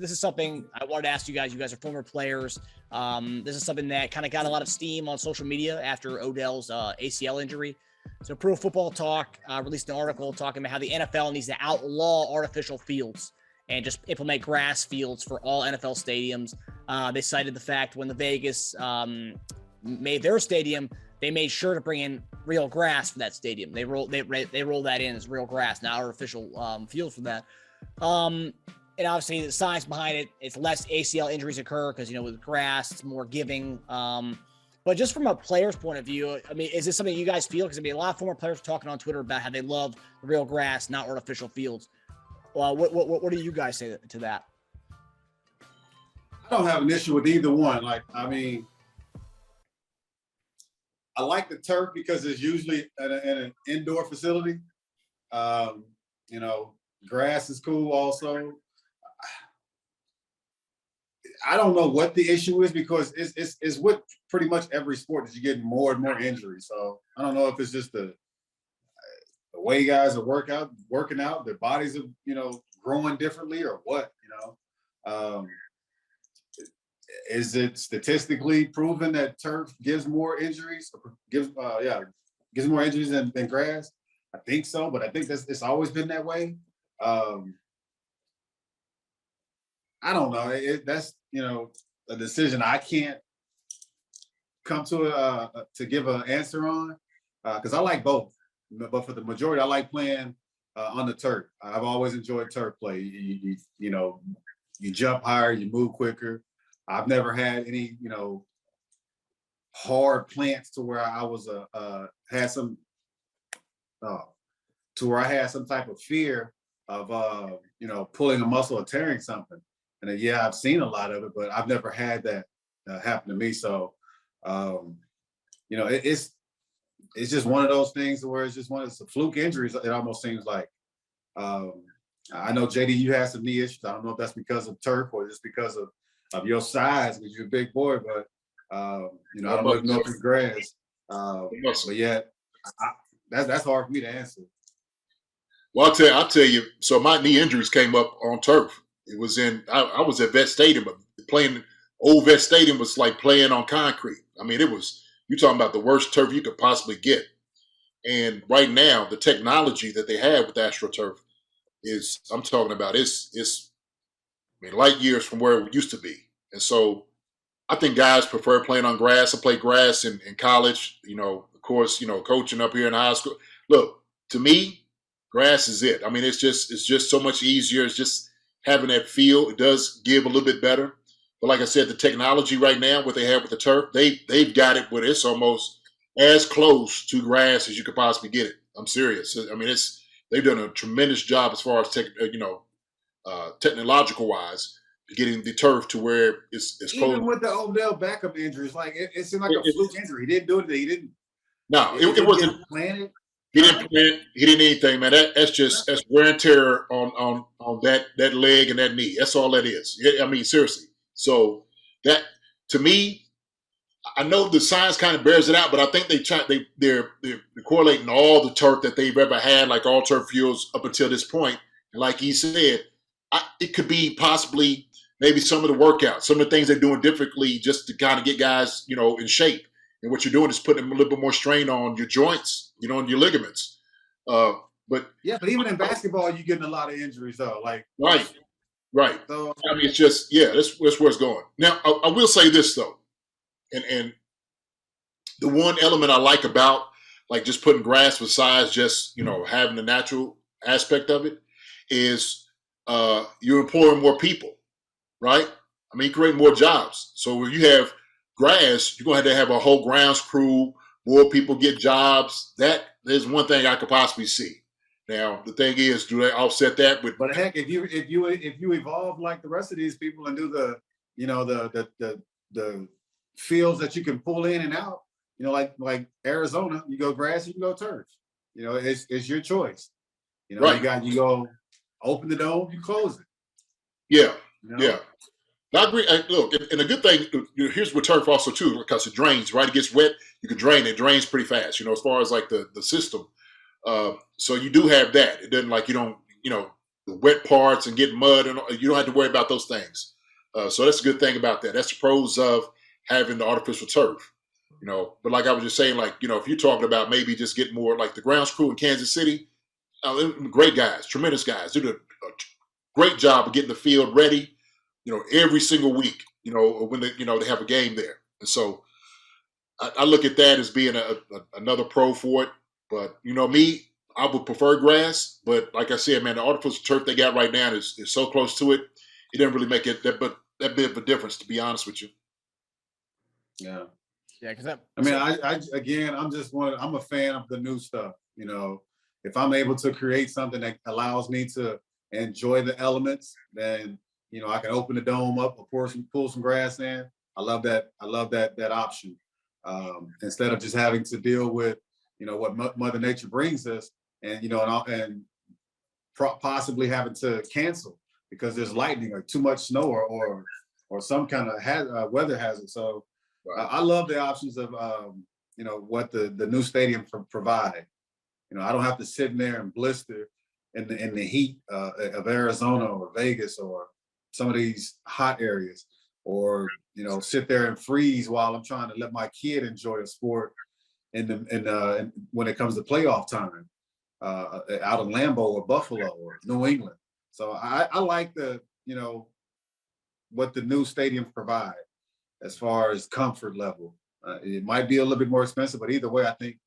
this is something I wanted to ask you guys. You guys are former players. This is something that kind of got a lot of steam on social media after Odell's ACL injury. So Pro Football Talk released an article talking about how the NFL needs to outlaw artificial fields and just implement grass fields for all NFL stadiums. They cited the fact when the Vegas made their stadium, they made sure to bring in real grass for that stadium. They roll that in as real grass, not artificial fields for that. And obviously the science behind it, it's less ACL injuries occur because, with grass, it's more giving. But just from a player's point of view, I mean, is this something you guys feel? Because a lot of former players are talking on Twitter about how they love real grass, not artificial fields. What do you guys say to that? I don't have an issue with either one. I like the turf because it's usually in an indoor facility. Grass is cool also. I don't know what the issue is because it's with pretty much every sport that you get more and more injuries. So I don't know if it's just the way guys are working out, their bodies are, growing differently or what, is it statistically proven that turf gives more injuries? Gives more injuries than grass? I think so, but I think it's always been that way. I don't know. That's a decision I can't come to give an answer on because I like both. But for the majority, I like playing on the turf. I've always enjoyed turf play. You jump higher, you move quicker. I've never had any, hard plants to where I was had some type of fear of pulling a muscle or tearing something. And I've seen a lot of it, but I've never had that happen to me. So it's just one of those things where it's just it's a fluke injuries. It almost seems like. I know JD, you had some knee issues. I don't know if that's because of turf or just because of your size, because you're a big boy. But I don't know if it's grass. But yeah, that's hard for me to answer. Well, I'll tell you. So my knee injuries came up on turf. It was I was at Vet Stadium, but playing old Vet Stadium was like playing on concrete. I mean, you're talking about the worst turf you could possibly get. And right now, the technology that they have with AstroTurf I'm talking about, it's light years from where it used to be. And so I think guys prefer playing on grass. I played grass in college, of course, coaching up here in high school. Look, to me, grass is it. I mean, it's just so much easier. It's just having that feel. It does give a little bit better. But like I said, the technology right now, what they have with the turf, they've got it where it's almost as close to grass as you could possibly get it. I'm serious. I mean, they've done a tremendous job as far as technological wise, getting the turf to where it's close. Even with the Odell Beckham injuries, it seemed like a fluke injury. He didn't do it. He didn't. No, it wasn't planted. He didn't plan. He didn't anything, man. That's wear and tear on that leg and that knee. That's all that is. I mean, seriously. So that, to me, I know the science kind of bears it out, but I think they're correlating all the turf that they've ever had, like all turf fields up until this point. And like he said, it could be possibly maybe some of the workouts, some of the things they're doing differently just to kind of get guys, in shape. And what you're doing is putting a little bit more strain on your joints, on your ligaments. But even in basketball, you're getting a lot of injuries though. Right. So, I mean, it's just, that's where it's going. Now, I will say this though. And the one element I like about just putting grass besides just, having the natural aspect of it is you're employing more people, right? I mean, creating more jobs. So if you have grass, you're going to have a whole grounds crew, more people get jobs. That is one thing I could possibly see. Now, the thing is, do they offset that with? But heck, if you evolve like the rest of these people and do the fields that you can pull in and out, like Arizona, you go grass, you can go turf. It's your choice. Right. You go open the dome, you close it. Yeah. Yeah. I agree. Look, and a good thing, here's with turf also too, because it drains, right? It gets wet, you can drain it. It drains pretty fast, as far as like the system. So you do have that. It doesn't you don't, the wet parts and get mud, and you don't have to worry about those things. So that's a good thing about that. That's the pros of having the artificial turf. But like I was just saying, like, if you're talking about maybe just getting more like the grounds crew in Kansas City, great guys, tremendous guys, do a great job of getting the field ready, every single week, when they have a game there. And so I look at that as being another pro for it. But, me, I would prefer grass. But like I said, man, the artificial turf they got right now is so close to it. It didn't really make it that bit of a difference, to be honest with you. Yeah. Yeah, because I'm a fan of the new stuff. If I'm able to create something that allows me to enjoy the elements, then I can open the dome up or pull some grass in. I love that. I love that option. Instead of just having to deal with what Mother Nature brings us, and possibly having to cancel because there's lightning or too much snow or some kind of weather hazard. So I love the options of what the new stadium provide. I don't have to sit in there and blister in the heat of Arizona or Vegas or some of these hot areas, or sit there and freeze while I'm trying to let my kid enjoy a sport in when it comes to playoff time out of Lambeau or Buffalo or New England. So I like what the new stadiums provide as far as comfort level. It might be a little bit more expensive, but either way, I think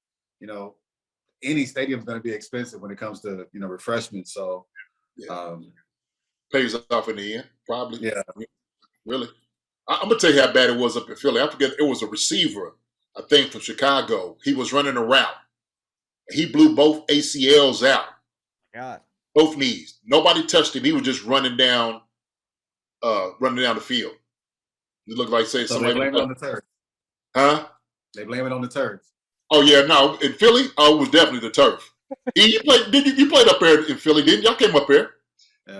any stadium is going to be expensive when it comes to refreshment. So pays off in the end, probably. Yeah, really. I'm gonna tell you how bad it was up in Philly. I forget, it was a receiver, I think, from Chicago. He was running a route. He blew both ACLs out. God. Both knees. Nobody touched him. He was just running down the field. It looked like so they blame it on the turf. Huh? They blame it on the turf. Oh yeah, no. In Philly, it was definitely the turf. You played up there in Philly, didn't you? Y'all came up there.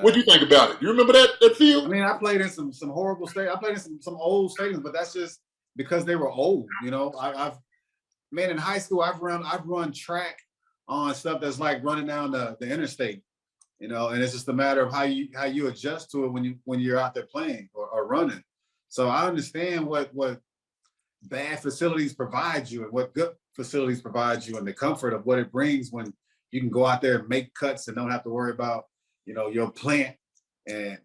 What do you think about it? You remember that field? I mean, I played in some horrible stadiums. I played in some old stadiums, but that's just because they were old. I've in high school I've run track on stuff that's like running down the interstate. And it's just a matter of how you adjust to it when you're out there playing or running. So I understand what bad facilities provide you and what good facilities provide you and the comfort of what it brings when you can go out there and make cuts and don't have to worry about your plant and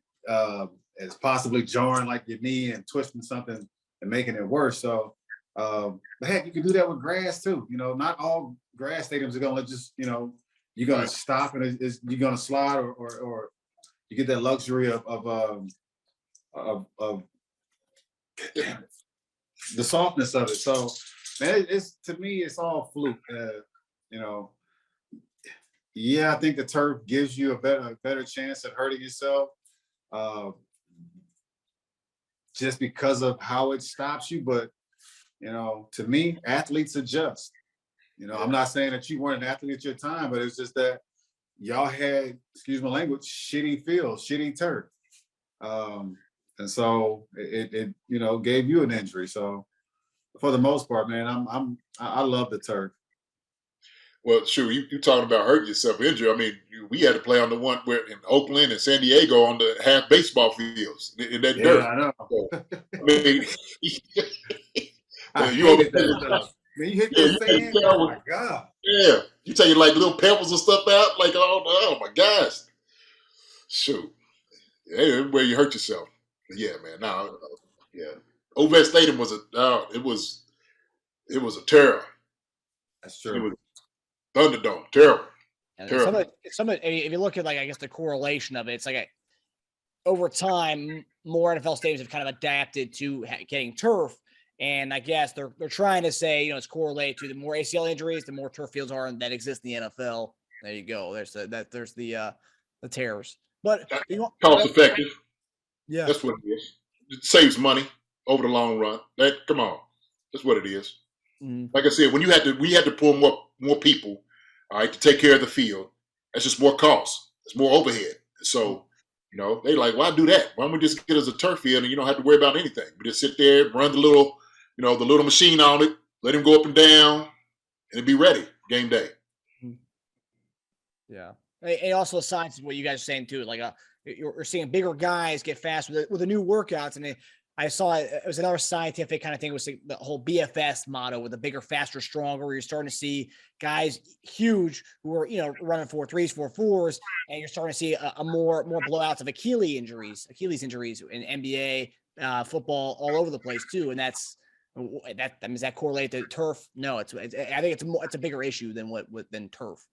it's possibly jarring like your knee and twisting something and making it worse. So heck, you can do that with grass too. Not all grass stadiums are gonna just you're gonna stop and you're gonna slide or you get that luxury of the softness of it. So man, to me it's all fluke. Yeah, I think the turf gives you a better chance at hurting yourself just because of how it stops you. But, to me, athletes adjust. I'm not saying that you weren't an athlete at your time, but it's just that y'all had, excuse my language, shitty fields, shitty turf. And so it gave you an injury. So for the most part, man, I love the turf. Well, sure. You talking about hurting yourself, injury. I mean, we had to play on the one where in Oakland and San Diego on the half baseball fields in that dirt. I know. So, I mean, I hated that stuff. Man, you hit the sand. Oh my God. Yeah, you take like little pebbles and stuff out, like oh my gosh. Shoot, everywhere you hurt yourself. Yeah, man. No, yeah. Ovet Stadium was it was a terror. That's true. It was Thunderdome, terrible. Terrible. Some of if you look at I guess the correlation of it, it's like over time more NFL stadiums have kind of adapted to getting turf, and I guess they're trying to say it's correlated to the more ACL injuries, the more turf fields are that exist in the NFL. There you go. There's the tears, but cost effective. Yeah, that's what it is. It saves money over the long run. Come on, that's what it is. Mm-hmm. Like I said, when we had to pull more people, all right, to take care of the field. That's just more cost. It's more overhead. So, they like, why do that? Why don't we just get us a turf field and you don't have to worry about anything? We just sit there, run the little machine on it, let him go up and down, and be ready game day. Yeah. It also assigns to what you guys are saying too. Like you're seeing bigger guys get fast with the new workouts, and I saw it was another scientific kind of thing. Was the whole BFS motto with the bigger, faster, stronger. Where you're starting to see guys huge who are running 4.3s, 4.4s, and you're starting to see a more blowouts of Achilles injuries in NBA, football, all over the place too. And does that correlate to turf? No, I think it's a bigger issue than than turf.